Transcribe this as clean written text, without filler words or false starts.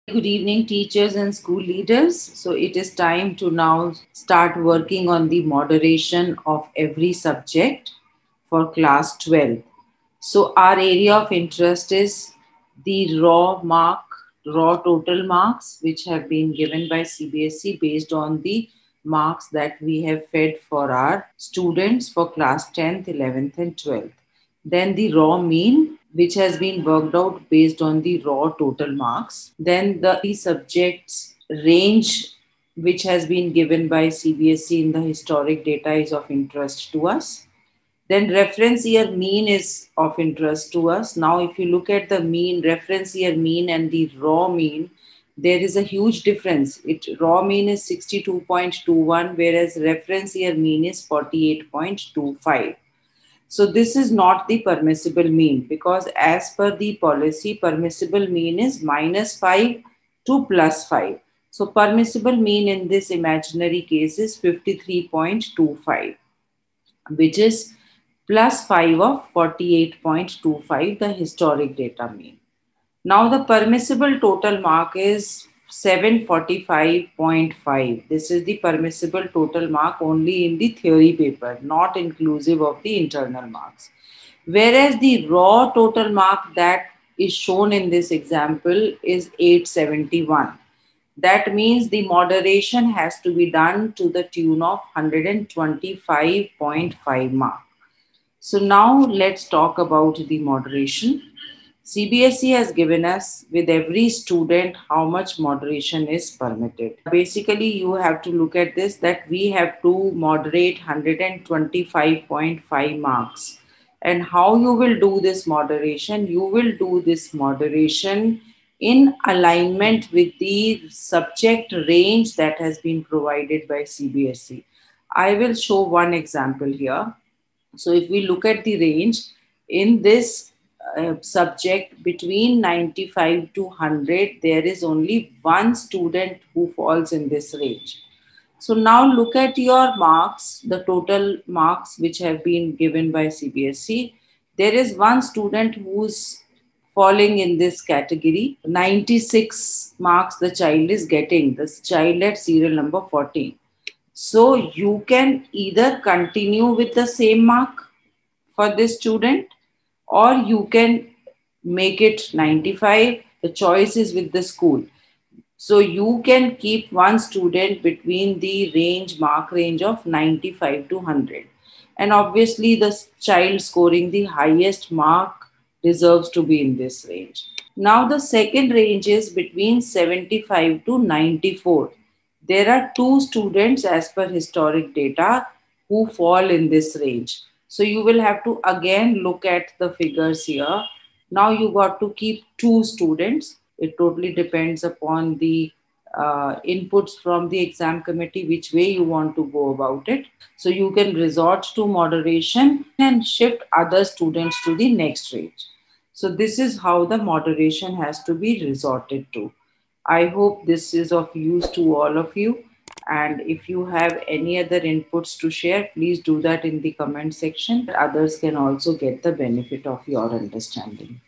Good evening, teachers and school leaders. So it is time to now start working on the moderation of every subject for class 12. So our area of interest is the raw total marks, which have been given by CBSE based on the marks that we have fed for our students for class 10th, 11th, and 12th. Then the raw mean, which has been worked out based on the raw total marks. Then the subjects range, which has been given by CBSE in the historic data, is of interest to us. Then reference year mean is of interest to us. Now, if you look at the mean, reference year mean and the raw mean, there is a huge difference. Raw mean is 62.21, whereas reference year mean is 48.25. So this is not the permissible mean, because as per the policy, permissible mean is -5 to +5. So permissible mean in this imaginary case is 53.25, which is +5 of 48.25, the historic data mean. Now the permissible total mark is 745.5. This is the permissible total mark only in the theory paper, not inclusive of the internal marks. Whereas the raw total mark that is shown in this example is 871. That means the moderation has to be done to the tune of 125.5 mark. So now let's talk about the moderation. CBSE has given us with every student how much moderation is permitted. Basically, you have to look at this, that we have to moderate 125.5 marks. And how you will do this moderation? You will do this moderation in alignment with the subject range that has been provided by CBSE. I will show one example here. So if we look at the range in this subject between 95 to 100, there is only one student who falls in this range. So now look at your marks, the total marks which have been given by CBSE. There is one student who's falling in this category. 96 marks the child is getting, this child at serial number 40. So you can either continue with the same mark for this student, or you can make it 95. The choice is with the school. So you can keep one student between the mark range of 95 to 100. And obviously the child scoring the highest mark deserves to be in this range. Now the second range is between 75 to 94. There are two students as per historic data who fall in this range. So you will have to again look at the figures here. Now you got to keep two students. It totally depends upon the inputs from the exam committee, which way you want to go about it. So you can resort to moderation and shift other students to the next range. So this is how the moderation has to be resorted to. I hope this is of use to all of you. And if you have any other inputs to share, please do that in the comment section. Others can also get the benefit of your understanding.